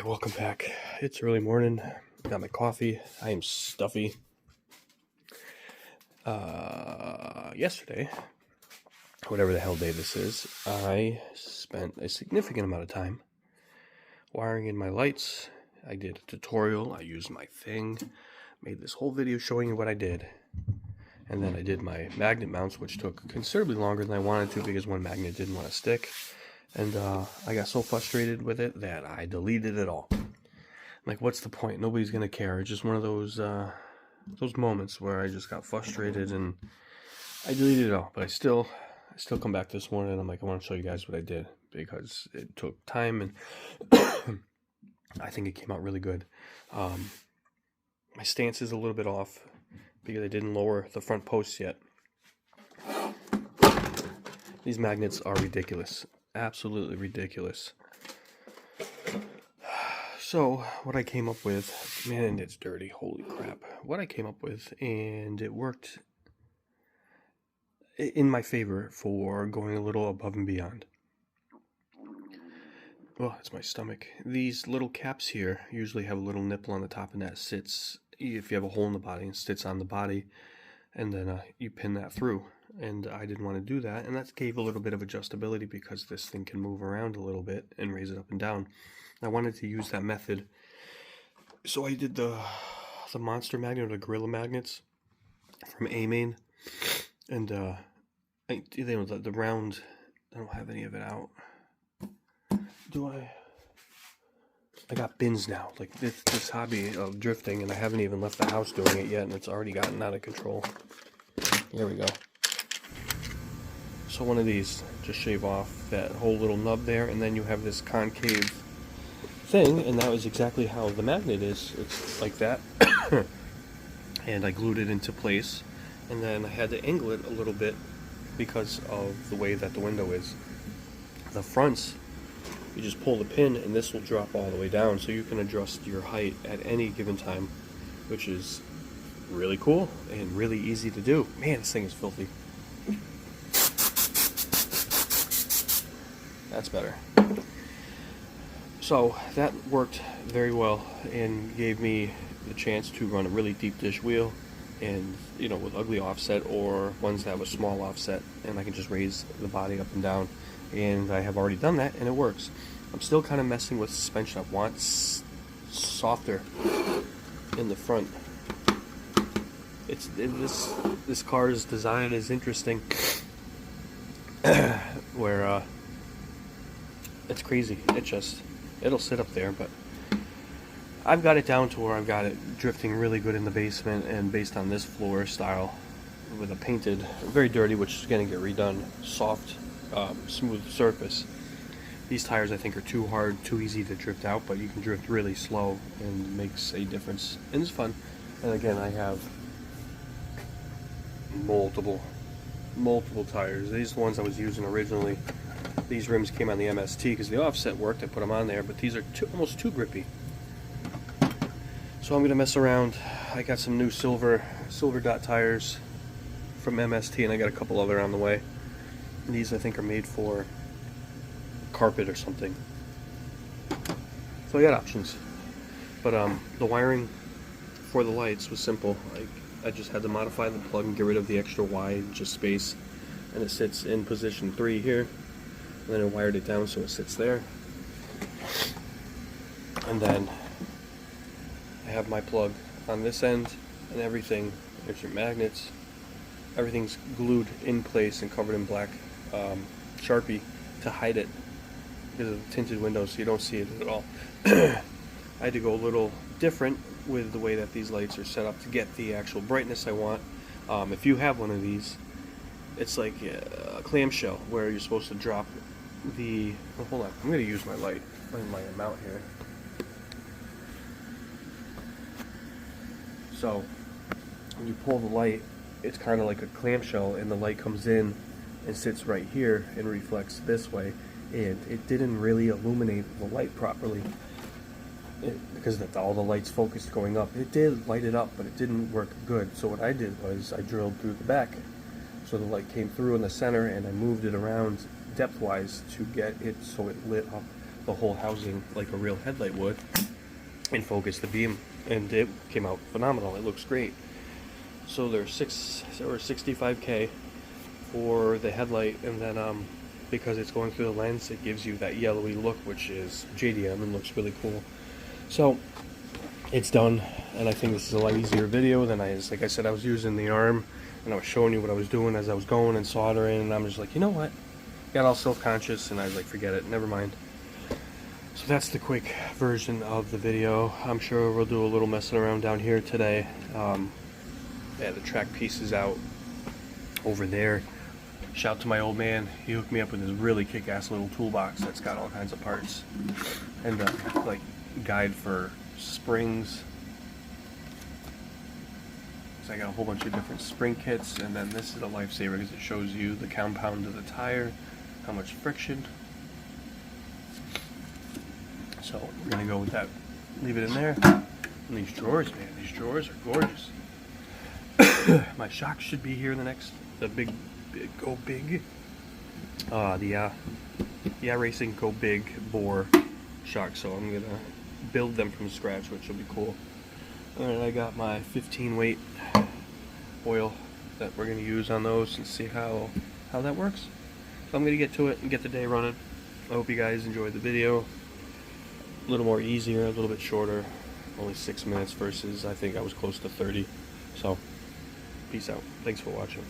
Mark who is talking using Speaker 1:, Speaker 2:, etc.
Speaker 1: Alright, welcome back. It's early morning. Got my coffee. I am stuffy. Yesterday, whatever the hell day this is, I spent a significant amount of time wiring in my lights. I did a tutorial. I used my thing. Made this whole video showing you what I did. And then I did my magnet mounts, which took considerably longer than I wanted to because one magnet didn't want to stick. And I got so frustrated with it that I deleted it all. Like, what's the point? Nobody's gonna care. It's just one of those moments where I just got frustrated and I deleted it all. But I still come back this morning and I'm like, I want to show you guys what I did because it took time and I think it came out really good. My stance is a little bit off because I didn't lower the front posts yet. These magnets are ridiculous. Absolutely ridiculous. So, what I came up with, man, it's dirty, holy crap. What I came up with, and it worked in my favor for going a little above and beyond. Well, it's my stomach. These little caps here usually have a little nipple on the top, and that sits, if you have a hole in the body, it sits on the body, and then you pin that through. And I didn't want to do that, and that gave a little bit of adjustability because this thing can move around a little bit and raise it up and down. I wanted to use that method, so I did the monster magnet or the gorilla magnets from ae86, and the round. I don't have any of it out. Do I? I got bins now. Like this hobby of drifting, and I haven't even left the house doing it yet, and it's already gotten out of control. Here we go. So one of these, just shave off that whole little nub there, and then you have this concave thing, and that was exactly how the magnet is. It's like that. And I glued it into place, and then I had to angle it a little bit because of the way that the window is. The fronts, you just pull the pin and this will drop all the way down, so you can adjust your height at any given time, which is really cool and really easy to do. Man, this thing is filthy. That's better. So that worked very well and gave me the chance to run a really deep dish wheel, and with ugly offset or ones that was small offset, and I can just raise the body up and down, and I have already done that and it works. I'm still kind of messing with suspension. I want softer in the front. This car's design is interesting where it's crazy. It'll sit up there, but I've got it down to where I've got it drifting really good in the basement, and based on this floor style with a painted, very dirty, which is going to get redone, soft, smooth surface. These tires I think are too hard, too easy to drift out, but you can drift really slow and it makes a difference, and it's fun. And again, I have multiple tires. These are the ones I was using originally. These rims came on the MST because the offset worked. I put them on there, but these are almost too grippy. So I'm gonna mess around. I got some new silver dot tires from MST, and I got a couple other on the way. And these I think are made for carpet or something. So I got options. But the wiring for the lights was simple. I just had to modify the plug and get rid of the extra wide just space, and it sits in position 3 here. And then I wired it down so it sits there. And then I have my plug on this end and everything. There's your magnets. Everything's glued in place and covered in black Sharpie to hide it because of the tinted windows, so you don't see it at all. I had to go a little different with the way that these lights are set up to get the actual brightness I want. If you have one of these, it's like a clamshell where you're supposed to drop the... Oh, hold on, I'm going to use my light, my mount here. So when you pull the light, it's kind of like a clamshell, and the light comes in and sits right here and reflects this way, and it didn't really illuminate the light properly because all the lights focused going up. It did light it up, but it didn't work good. So what I did was I drilled through the back so the light came through in the center, and I moved it around depth-wise to get it so it lit up the whole housing like a real headlight would and focus the beam, and it came out phenomenal. It looks great. So they're 65K for the headlight, and then because it's going through the lens, it gives you that yellowy look, which is JDM and looks really cool. So it's done, and I think this is a lot easier video than like I said, I was using the arm and I was showing you what I was doing as I was going and soldering, and I'm just like, you know what, got all self-conscious, and I was like, forget it, never mind. So that's the quick version of the video. I'm sure we'll do a little messing around down here today. Yeah, the track piece is out over there. Shout out to my old man. He hooked me up with this really kick-ass little toolbox that's got all kinds of parts, and like guide for springs. So I got a whole bunch of different spring kits, and then this is a lifesaver because it shows you the compound of the tire, how much friction. So we're gonna go with that. Leave it in there. And these drawers, man, these drawers are gorgeous. My shocks should be here in the next, the big Go Big. The ae86 Go Big bore shocks. So I'm gonna build them from scratch, which will be cool. And I got my 15 weight oil that we're gonna use on those and see how that works. So I'm gonna get to it and get the day running. I hope you guys enjoyed the video. A little more easier, a little bit shorter, only 6 minutes versus I think I was close to 30. So peace out. Thanks for watching.